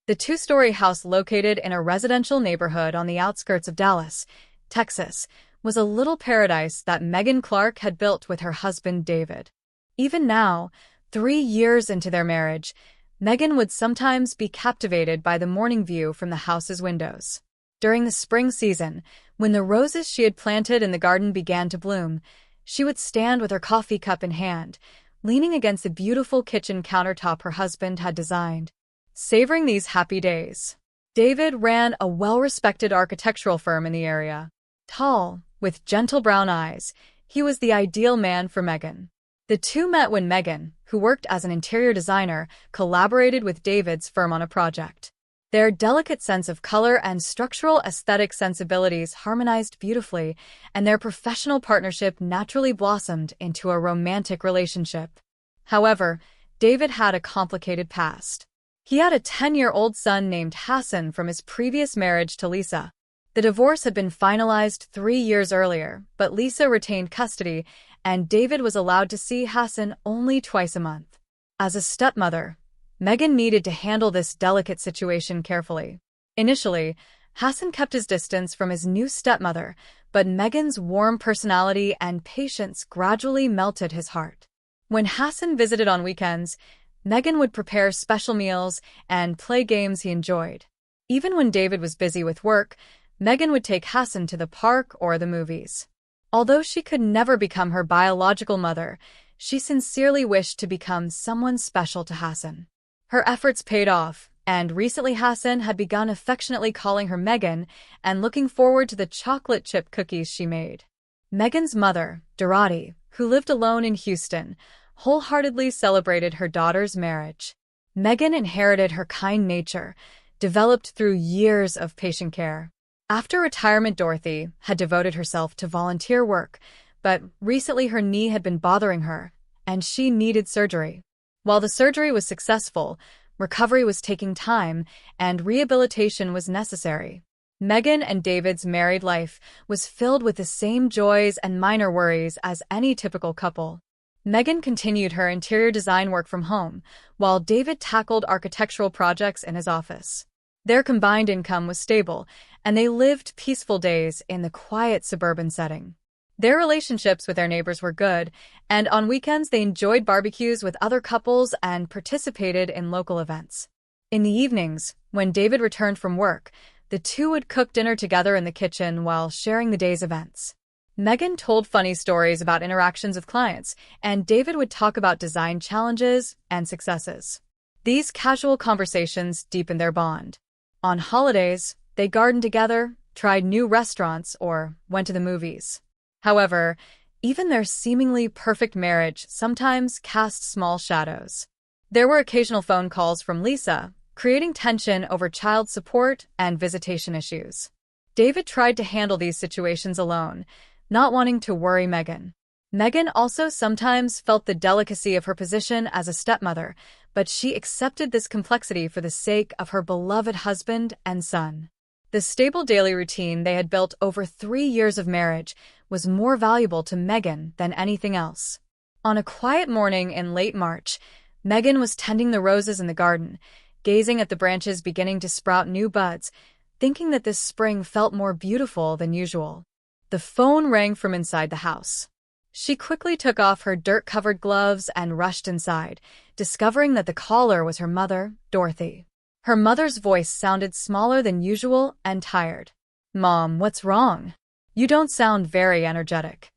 The two-story house located in a residential neighborhood on the outskirts of Dallas, Texas, was a little paradise that Megan Clark had built with her husband David. Even now, 3 years into their marriage, Megan would sometimes be captivated by the morning view from the house's windows. During the spring season, when the roses she had planted in the garden began to bloom, she would stand with her coffee cup in hand, leaning against the beautiful kitchen countertop her husband had designed, savoring these happy days. David ran a well-respected architectural firm in the area. Tall, with gentle brown eyes, he was the ideal man for Megan. The two met when Megan, who worked as an interior designer, collaborated with David's firm on a project. Their delicate sense of color and structural aesthetic sensibilities harmonized beautifully, and their professional partnership naturally blossomed into a romantic relationship. However, David had a complicated past. He had a 10-year-old son named Hassan from his previous marriage to Lisa. The divorce had been finalized 3 years earlier, but Lisa retained custody, and David was allowed to see Hassan only twice a month. As a stepmother, Megan needed to handle this delicate situation carefully. Initially, Hassan kept his distance from his new stepmother, but Megan's warm personality and patience gradually melted his heart. When Hassan visited on weekends, Megan would prepare special meals and play games he enjoyed. Even when David was busy with work, Megan would take Hassan to the park or the movies. Although she could never become her biological mother, she sincerely wished to become someone special to Hassan. Her efforts paid off, and recently Hassan had begun affectionately calling her Megan and looking forward to the chocolate chip cookies she made. Megan's mother, Dorothy, who lived alone in Houston, wholeheartedly celebrated her daughter's marriage. Megan inherited her kind nature, developed through years of patient care. After retirement, Dorothy had devoted herself to volunteer work, but recently her knee had been bothering her, and she needed surgery. While the surgery was successful, recovery was taking time, and rehabilitation was necessary. Megan and David's married life was filled with the same joys and minor worries as any typical couple. Megan continued her interior design work from home, while David tackled architectural projects in his office. Their combined income was stable, and they lived peaceful days in the quiet suburban setting. Their relationships with their neighbors were good, and on weekends they enjoyed barbecues with other couples and participated in local events. In the evenings, when David returned from work, the two would cook dinner together in the kitchen while sharing the day's events. Megan told funny stories about interactions with clients, and David would talk about design challenges and successes. These casual conversations deepened their bond. On holidays, they gardened together, tried new restaurants, or went to the movies. However, even their seemingly perfect marriage sometimes cast small shadows. There were occasional phone calls from Lisa, creating tension over child support and visitation issues. David tried to handle these situations alone, not wanting to worry Megan. Megan also sometimes felt the delicacy of her position as a stepmother, but she accepted this complexity for the sake of her beloved husband and son. The stable daily routine they had built over 3 years of marriage was more valuable to Megan than anything else. On a quiet morning in late March, Megan was tending the roses in the garden, gazing at the branches beginning to sprout new buds, thinking that this spring felt more beautiful than usual. The phone rang from inside the house. She quickly took off her dirt-covered gloves and rushed inside, discovering that the caller was her mother, Dorothy. Her mother's voice sounded smaller than usual and tired. "Mom, what's wrong? You don't sound very energetic."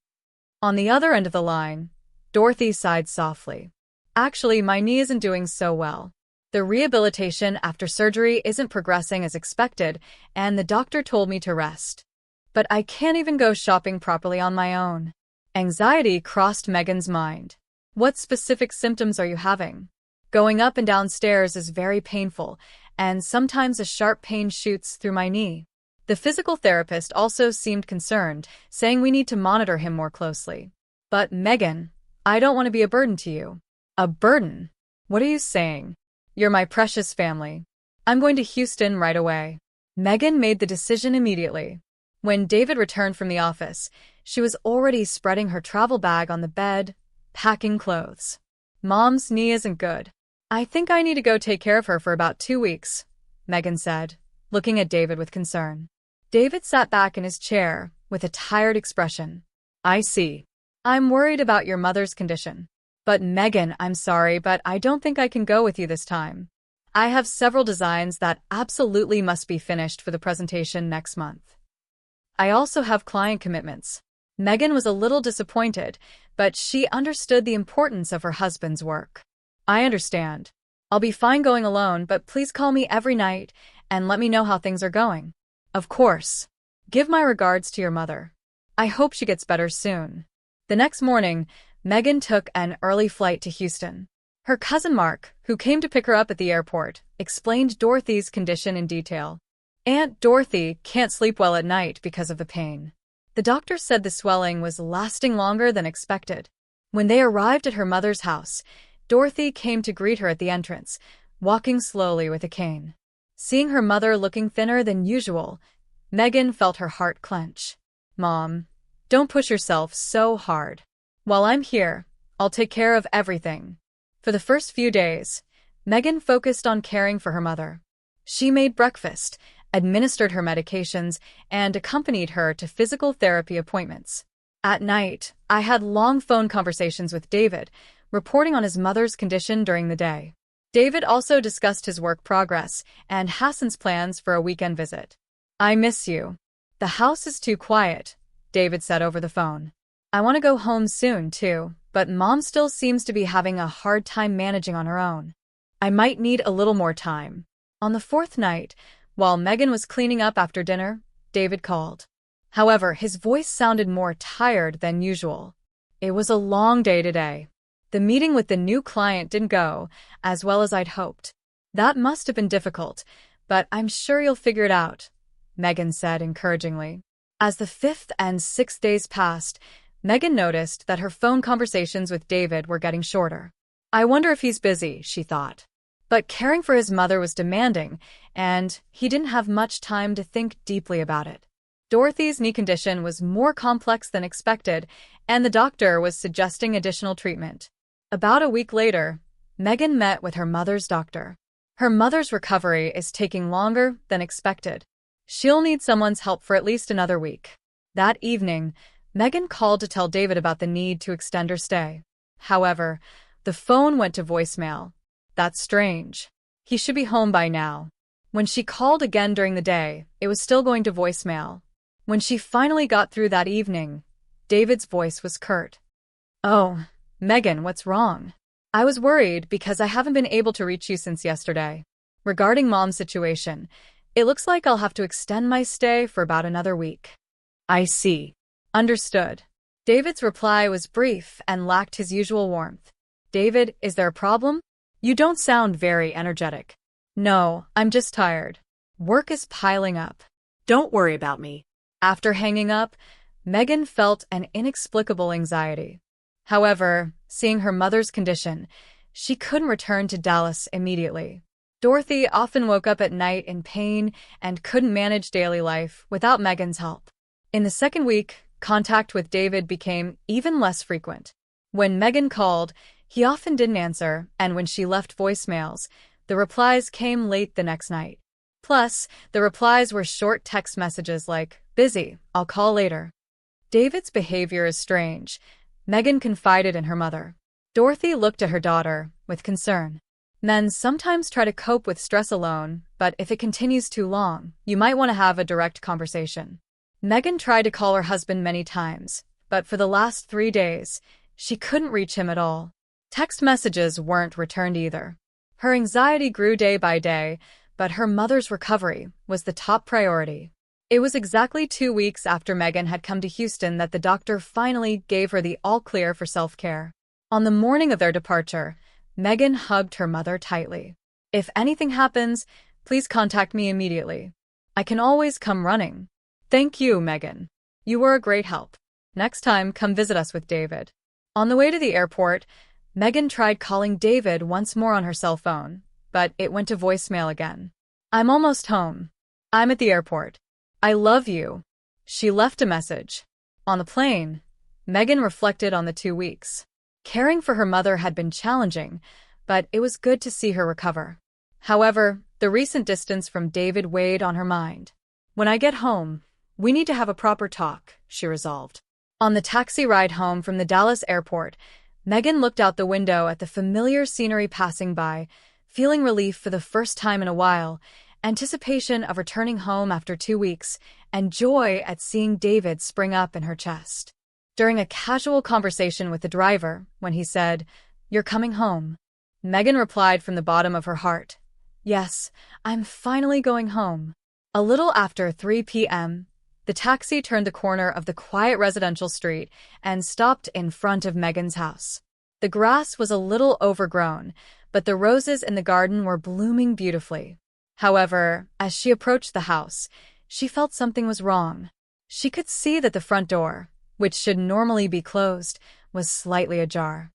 On the other end of the line, Dorothy sighed softly. "Actually, my knee isn't doing so well. The rehabilitation after surgery isn't progressing as expected, and the doctor told me to rest. But I can't even go shopping properly on my own." Anxiety crossed Megan's mind. "What specific symptoms are you having?" "Going up and down stairs is very painful, and sometimes a sharp pain shoots through my knee." The physical therapist also seemed concerned, saying we need to monitor him more closely. "But Megan, I don't want to be a burden to you." "A burden? What are you saying? You're my precious family. I'm going to Houston right away." Megan made the decision immediately. When David returned from the office, she was already spreading her travel bag on the bed, packing clothes. "Mom's knee isn't good. I think I need to go take care of her for about 2 weeks. Megan said, looking at David with concern. David sat back in his chair with a tired expression. I see. I'm worried about your mother's condition. But Megan, I'm sorry, but I don't think I can go with you this time. I have several designs that absolutely must be finished for the presentation next month. I also have client commitments. Megan was a little disappointed, but she understood the importance of her husband's work. I understand. I'll be fine going alone, but please call me every night and let me know how things are going. Of course. Give my regards to your mother. I hope she gets better soon. The next morning, Megan took an early flight to Houston. Her cousin Mark, who came to pick her up at the airport, explained Dorothy's condition in detail. Aunt Dorothy can't sleep well at night because of the pain. The doctor said the swelling was lasting longer than expected. When they arrived at her mother's house, Dorothy came to greet her at the entrance, walking slowly with a cane. Seeing her mother looking thinner than usual, Megan felt her heart clench. Mom, don't push yourself so hard. While I'm here, I'll take care of everything. For the first few days, Megan focused on caring for her mother. She made breakfast, administered her medications, and accompanied her to physical therapy appointments. At night, I had long phone conversations with David, reporting on his mother's condition during the day. David also discussed his work progress and Hassan's plans for a weekend visit. I miss you. The house is too quiet, David said over the phone. I want to go home soon, too, but Mom still seems to be having a hard time managing on her own. I might need a little more time. On the fourth night, while Megan was cleaning up after dinner, David called. However, his voice sounded more tired than usual. It was a long day today. The meeting with the new client didn't go as well as I'd hoped. That must have been difficult, but I'm sure you'll figure it out, Megan said encouragingly. As the fifth and sixth days passed, Megan noticed that her phone conversations with David were getting shorter. I wonder if he's busy, she thought. But caring for his mother was demanding, and he didn't have much time to think deeply about it. Dorothy's knee condition was more complex than expected, and the doctor was suggesting additional treatment. About a week later, Megan met with her mother's doctor. Her mother's recovery is taking longer than expected. She'll need someone's help for at least another week. That evening, Megan called to tell David about the need to extend her stay. However, the phone went to voicemail. That's strange. He should be home by now. When she called again during the day, it was still going to voicemail. When she finally got through that evening, David's voice was curt. Oh, Megan, what's wrong? I was worried because I haven't been able to reach you since yesterday. Regarding Mom's situation, it looks like I'll have to extend my stay for about another week. I see. Understood. David's reply was brief and lacked his usual warmth. David, is there a problem? You don't sound very energetic. No, I'm just tired. Work is piling up. Don't worry about me. After hanging up, Megan felt an inexplicable anxiety. However, seeing her mother's condition, she couldn't return to Dallas immediately. Dorothy often woke up at night in pain and couldn't manage daily life without Megan's help. In the second week, contact with David became even less frequent. When Megan called, he often didn't answer, and when she left voicemails, the replies came late the next night. Plus, the replies were short text messages like, busy, I'll call later. David's behavior is strange, Megan confided in her mother. Dorothy looked at her daughter with concern. Men sometimes try to cope with stress alone, but if it continues too long, you might want to have a direct conversation. Megan tried to call her husband many times, but for the last 3 days, she couldn't reach him at all. Text messages weren't returned either. Her anxiety grew day by day, but her mother's recovery was the top priority. It was exactly 2 weeks after Megan had come to Houston that the doctor finally gave her the all-clear for self-care. On the morning of their departure, Megan hugged her mother tightly. If anything happens, please contact me immediately. I can always come running. Thank you, Megan. You were a great help. Next time, come visit us with David. On the way to the airport, Megan tried calling David once more on her cell phone, but it went to voicemail again. I'm almost home. I'm at the airport. I love you. She left a message. On the plane, Megan reflected on the 2 weeks. Caring for her mother had been challenging, but it was good to see her recover. However, The recent distance from David weighed on her mind. "When I get home, we need to have a proper talk," she resolved. On the taxi ride home from the Dallas airport, Megan looked out the window at the familiar scenery passing by, feeling relief for the first time in a while, anticipation of returning home after 2 weeks, and joy at seeing David spring up in her chest. During a casual conversation with the driver, when he said, "You're coming home," Megan replied from the bottom of her heart, "Yes, I'm finally going home." A little after 3 p.m., the taxi turned the corner of the quiet residential street and stopped in front of Megan's house. The grass was a little overgrown, but the roses in the garden were blooming beautifully. However, as she approached the house, she felt something was wrong. She could see that the front door, which should normally be closed, was slightly ajar.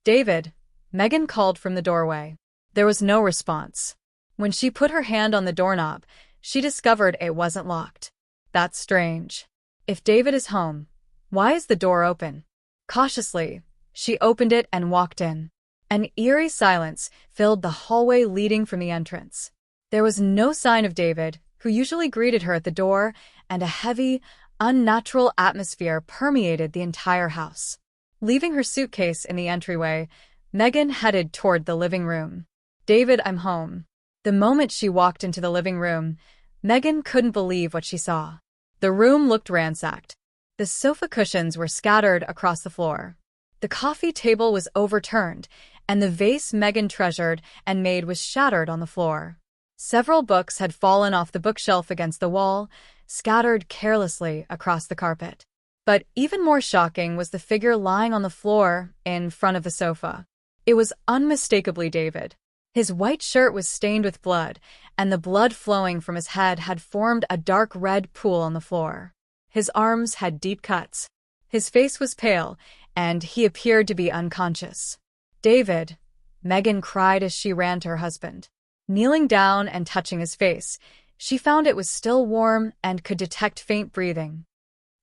"David," Megan called from the doorway. There was no response. When she put her hand on the doorknob, she discovered it wasn't locked. That's strange. If David is home, why is the door open? Cautiously, she opened it and walked in. An eerie silence filled the hallway leading from the entrance. There was no sign of David, who usually greeted her at the door, and a heavy, unnatural atmosphere permeated the entire house. Leaving her suitcase in the entryway, Megan headed toward the living room. "David, I'm home." The moment she walked into the living room, Megan couldn't believe what she saw. The room looked ransacked. The sofa cushions were scattered across the floor. The coffee table was overturned, and the vase Megan treasured and made was shattered on the floor. Several books had fallen off the bookshelf against the wall, scattered carelessly across the carpet. But even more shocking was the figure lying on the floor in front of the sofa. It was unmistakably David. His white shirt was stained with blood, and the blood flowing from his head had formed a dark red pool on the floor. His arms had deep cuts. His face was pale, and he appeared to be unconscious. "David," Megan cried as she ran to her husband. Kneeling down and touching his face, she found it was still warm and could detect faint breathing.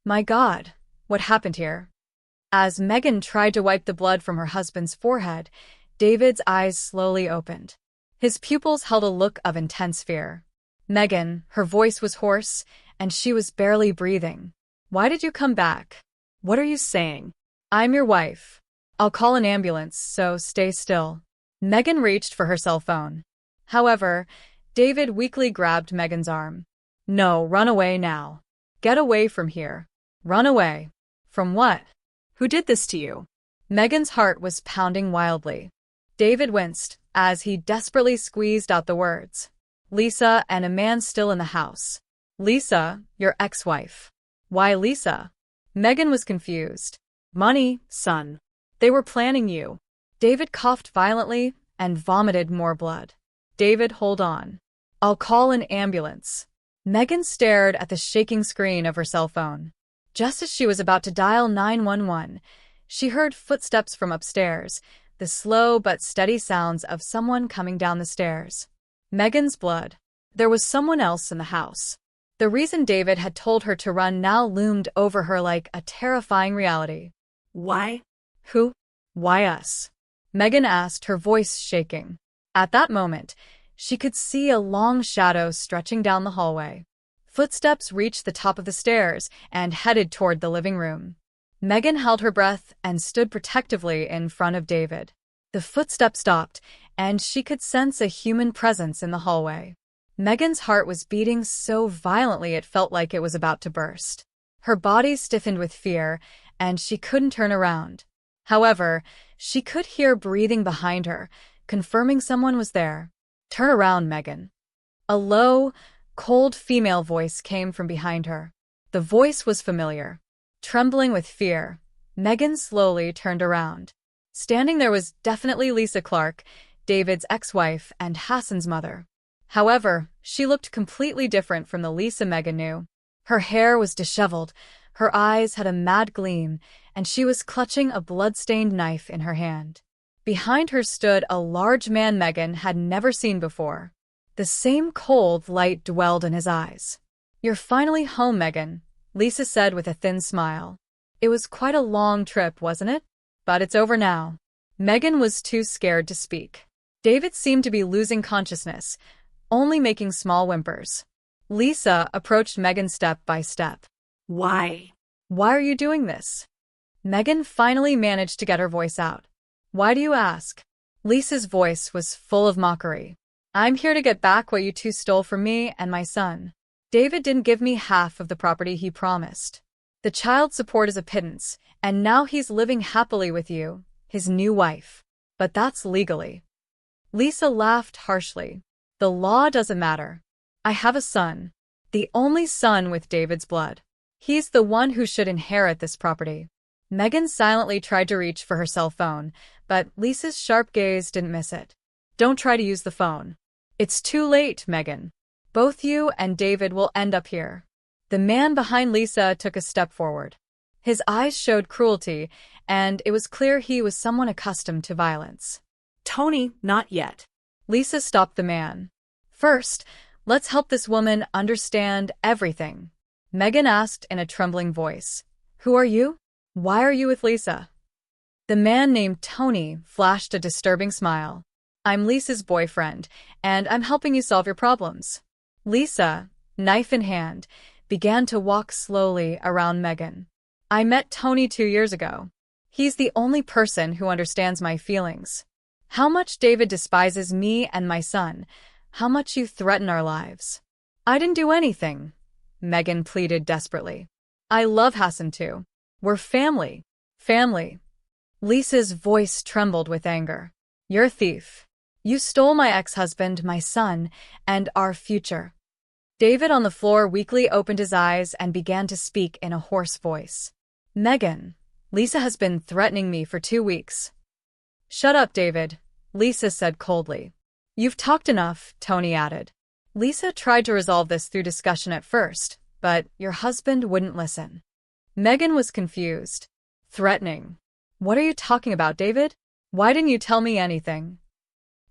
"My God, what happened here?" As Megan tried to wipe the blood from her husband's forehead, David's eyes slowly opened. His pupils held a look of intense fear. "Megan," her voice was hoarse, and she was barely breathing. "Why did you come back? What are you saying?" "I'm your wife. I'll call an ambulance, so stay still." Megan reached for her cell phone. However, David weakly grabbed Megan's arm. "No, run away now. Get away from here. Run away." "From what? Who did this to you?" Megan's heart was pounding wildly. David winced as he desperately squeezed out the words. "Lisa and a man still in the house." "Lisa, your ex-wife." "Why Lisa?" Megan was confused. "Money, son. They were planning you." David coughed violently and vomited more blood. "David, hold on. I'll call an ambulance." Megan stared at the shaking screen of her cell phone. Just as she was about to dial 911, she heard footsteps from upstairs, the slow but steady sounds of someone coming down the stairs. Megan's blood. There was someone else in the house. The reason David had told her to run now loomed over her like a terrifying reality. "Why?" "Who? Why us?" Megan asked, her voice shaking. At that moment, she could see a long shadow stretching down the hallway. Footsteps reached the top of the stairs and headed toward the living room. Megan held her breath and stood protectively in front of David. The footsteps stopped, and she could sense a human presence in the hallway. Megan's heart was beating so violently it felt like it was about to burst. Her body stiffened with fear, and she couldn't turn around. However, she could hear breathing behind her, confirming someone was there. "Turn around, Megan." A low, cold female voice came from behind her. The voice was familiar. Trembling with fear, Megan slowly turned around. Standing there was definitely Lisa Clark, David's ex-wife and Hassan's mother. However, she looked completely different from the Lisa Megan knew. Her hair was disheveled, her eyes had a mad gleam, and she was clutching a blood-stained knife in her hand. Behind her stood a large man Megan had never seen before. The same cold light dwelled in his eyes. "You're finally home, Megan," Lisa said with a thin smile. "It was quite a long trip, wasn't it? But it's over now." Megan was too scared to speak. David seemed to be losing consciousness, only making small whimpers. Lisa approached Megan step by step. Why? Why are you doing this? Megan finally managed to get her voice out. Why do you ask? Lisa's voice was full of mockery. I'm here to get back what you two stole from me and my son. David didn't give me half of the property he promised. The child support is a pittance, and now he's living happily with you, his new wife. But that's legally. Lisa laughed harshly. The law doesn't matter. I have a son. The only son with David's blood. He's the one who should inherit this property. Megan silently tried to reach for her cell phone, but Lisa's sharp gaze didn't miss it. Don't try to use the phone. It's too late, Megan. Both you and David will end up here. The man behind Lisa took a step forward. His eyes showed cruelty, and it was clear he was someone accustomed to violence. Tony, not yet. Lisa stopped the man. First, let's help this woman understand everything. Megan asked in a trembling voice. Who are you? Why are you with Lisa? The man named Tony flashed a disturbing smile. I'm Lisa's boyfriend, and I'm helping you solve your problems. Lisa, knife in hand, began to walk slowly around Megan. I met Tony 2 years ago. He's the only person who understands my feelings. How much David despises me and my son. How much you threaten our lives. I didn't do anything, Megan pleaded desperately. I love Hassan too. We're family. Family. Lisa's voice trembled with anger. You're a thief. You stole my ex-husband, my son, and our future. David on the floor weakly opened his eyes and began to speak in a hoarse voice. Megan, Lisa has been threatening me for 2 weeks. Shut up, David, Lisa said coldly. You've talked enough, Tony added. Lisa tried to resolve this through discussion at first, but your husband wouldn't listen. Megan was confused. Threatening. What are you talking about, David? Why didn't you tell me anything?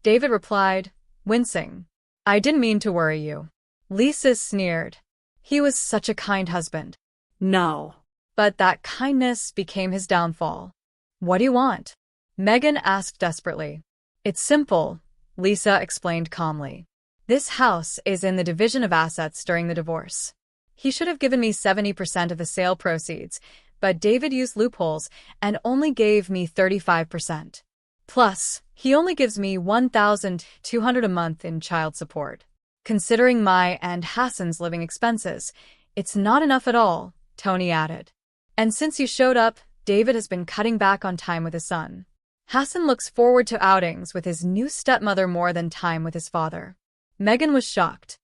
David replied, wincing. I didn't mean to worry you. Lisa sneered. He was such a kind husband. No. But that kindness became his downfall. What do you want? Megan asked desperately. It's simple, Lisa explained calmly. This house is in the division of assets during the divorce. He should have given me 70% of the sale proceeds, but David used loopholes and only gave me 35%. Plus, he only gives me $1,200 a month in child support. Considering my and Hassan's living expenses, it's not enough at all, Tony added. And since you showed up, David has been cutting back on time with his son. Hassan looks forward to outings with his new stepmother more than time with his father. Megan was shocked.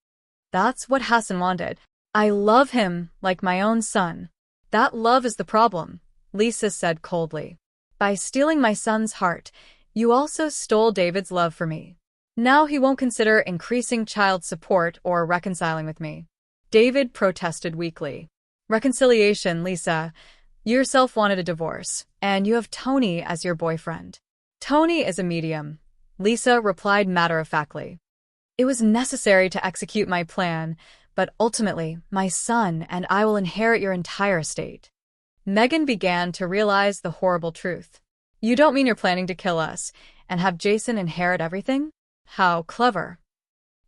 That's what Hassan wanted. I love him like my own son. That love is the problem, Lisa said coldly. By stealing my son's heart, you also stole David's love for me. Now he won't consider increasing child support or reconciling with me. David protested weakly. Reconciliation, Lisa. You yourself wanted a divorce, and you have Tony as your boyfriend. Tony is a medium, Lisa replied matter-of-factly. It was necessary to execute my plan, but ultimately, my son and I will inherit your entire estate. Megan began to realize the horrible truth. You don't mean you're planning to kill us and have Jason inherit everything? How clever.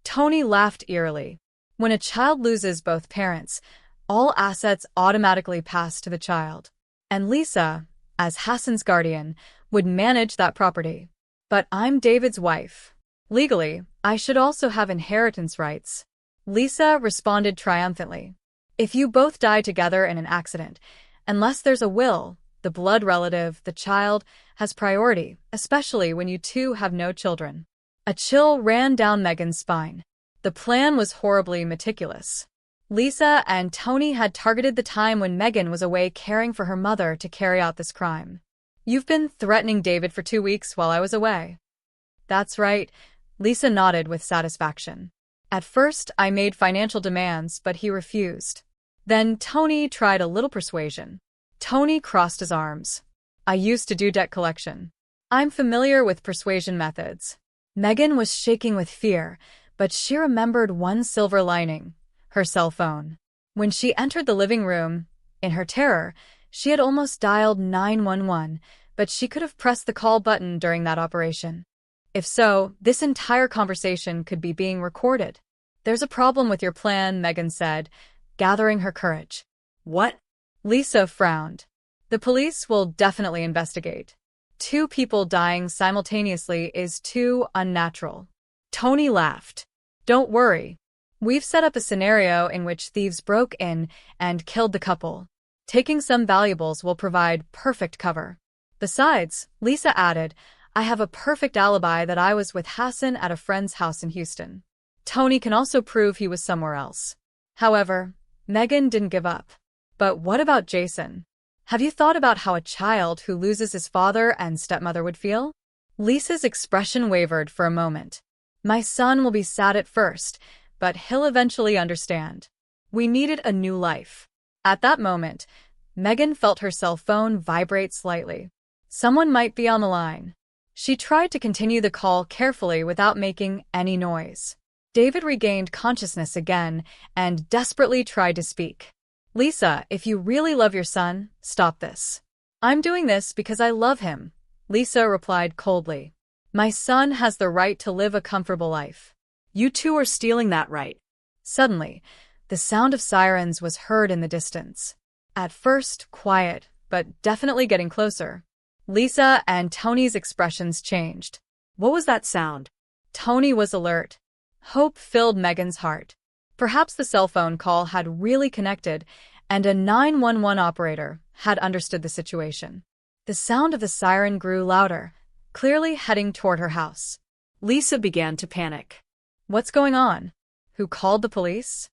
Tony laughed eerily. When a child loses both parents, all assets automatically pass to the child. And Lisa, as Hassan's guardian, would manage that property. But I'm David's wife. Legally, I should also have inheritance rights. Lisa responded triumphantly. If you both die together in an accident, unless there's a will, the blood relative, the child, has priority, especially when you two have no children. A chill ran down Megan's spine. The plan was horribly meticulous. Lisa and Tony had targeted the time when Megan was away caring for her mother to carry out this crime. You've been threatening David for 2 weeks while I was away. That's right, Lisa nodded with satisfaction. At first, I made financial demands, but he refused. Then Tony tried a little persuasion. Tony crossed his arms. I used to do debt collection. I'm familiar with persuasion methods. Megan was shaking with fear, but she remembered one silver lining. Her cell phone. When she entered the living room, in her terror, she had almost dialed 911, but she could have pressed the call button during that operation. If so, this entire conversation could be being recorded. There's a problem with your plan, Megan said, gathering her courage. What? Lisa frowned. The police will definitely investigate. 2 people dying simultaneously is too unnatural. Tony laughed. Don't worry. We've set up a scenario in which thieves broke in and killed the couple. Taking some valuables will provide perfect cover. Besides, Lisa added, I have a perfect alibi that I was with Hassan at a friend's house in Houston. Tony can also prove he was somewhere else. However, Megan didn't give up. But what about Jason? Have you thought about how a child who loses his father and stepmother would feel? Lisa's expression wavered for a moment. My son will be sad at first, but he'll eventually understand. We needed a new life. At that moment, Megan felt her cell phone vibrate slightly. Someone might be on the line. She tried to continue the call carefully without making any noise. David regained consciousness again and desperately tried to speak. Lisa, if you really love your son, stop this. I'm doing this because I love him, Lisa replied coldly. My son has the right to live a comfortable life. You two are stealing that right. Suddenly, the sound of sirens was heard in the distance. At first, quiet, but definitely getting closer. Lisa and Tony's expressions changed. What was that sound? Tony was alert. Hope filled Megan's heart. Perhaps the cell phone call had really connected, and a 911 operator had understood the situation. The sound of the siren grew louder, clearly heading toward her house. Lisa began to panic. What's going on? Who called the police?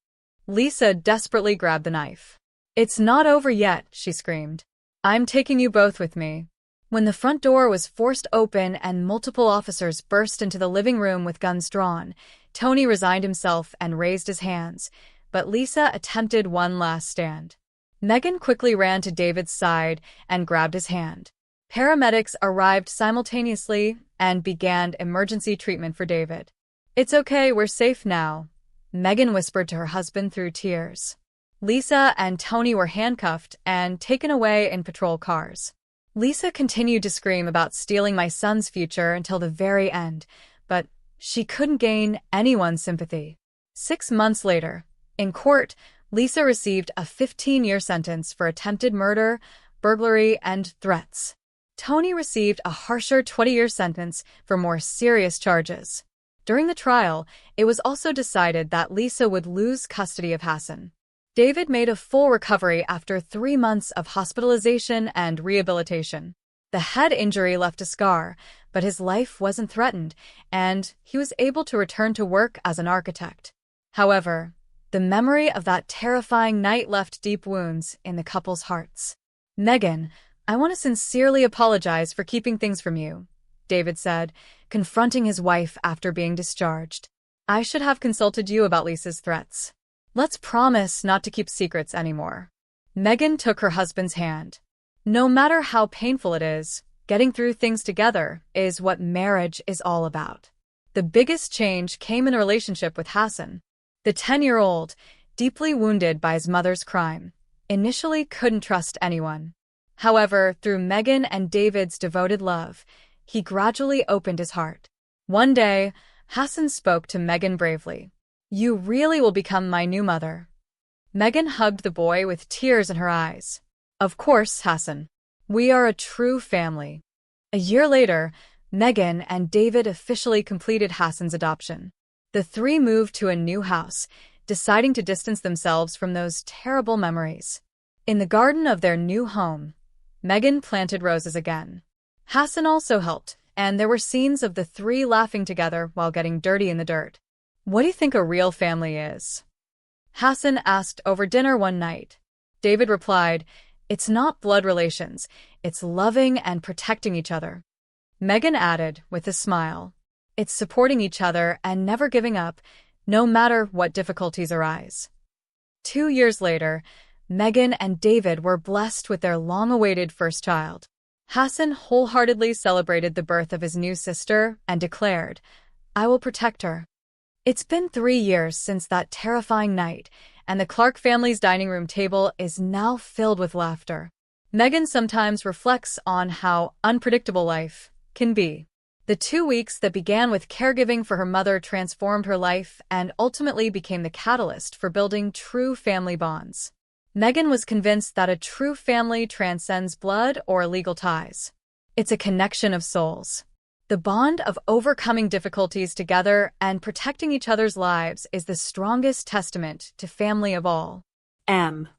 Lisa desperately grabbed the knife. It's not over yet, she screamed. I'm taking you both with me. When the front door was forced open and multiple officers burst into the living room with guns drawn, Tony resigned himself and raised his hands, but Lisa attempted one last stand. Megan quickly ran to David's side and grabbed his hand. Paramedics arrived simultaneously and began emergency treatment for David. It's okay, we're safe now, Megan whispered to her husband through tears. Lisa and Tony were handcuffed and taken away in patrol cars. Lisa continued to scream about stealing my son's future until the very end, but she couldn't gain anyone's sympathy. 6 months later, in court, Lisa received a 15-year sentence for attempted murder, burglary, and threats. Tony received a harsher 20-year sentence for more serious charges. During the trial, it was also decided that Lisa would lose custody of Hassan. David made a full recovery after 3 months of hospitalization and rehabilitation. The head injury left a scar, but his life wasn't threatened, and he was able to return to work as an architect. However, the memory of that terrifying night left deep wounds in the couple's hearts. Megan, I want to sincerely apologize for keeping things from you, David said, confronting his wife after being discharged. I should have consulted you about Lisa's threats. Let's promise not to keep secrets anymore. Megan took her husband's hand. No matter how painful it is, getting through things together is what marriage is all about. The biggest change came in a relationship with Hassan. The 10-year-old, deeply wounded by his mother's crime, initially couldn't trust anyone. However, through Megan and David's devoted love, he gradually opened his heart. One day, Hassan spoke to Megan bravely. You really will become my new mother. Megan hugged the boy with tears in her eyes. Of course, Hassan. We are a true family. A year later, Megan and David officially completed Hassan's adoption. The 3 moved to a new house, deciding to distance themselves from those terrible memories. In the garden of their new home, Megan planted roses again. Hassan also helped, and there were scenes of the 3 laughing together while getting dirty in the dirt. What do you think a real family is? Hassan asked over dinner one night. David replied, It's not blood relations, it's loving and protecting each other. Megan added, with a smile, It's supporting each other and never giving up, no matter what difficulties arise. 2 years later, Megan and David were blessed with their long-awaited first child. Hassan wholeheartedly celebrated the birth of his new sister and declared, I will protect her. It's been 3 years since that terrifying night, and the Clark family's dining room table is now filled with laughter. Megan sometimes reflects on how unpredictable life can be. The 2 weeks that began with caregiving for her mother transformed her life and ultimately became the catalyst for building true family bonds. Meghan was convinced that a true family transcends blood or legal ties. It's a connection of souls. The bond of overcoming difficulties together and protecting each other's lives is the strongest testament to family of all. M.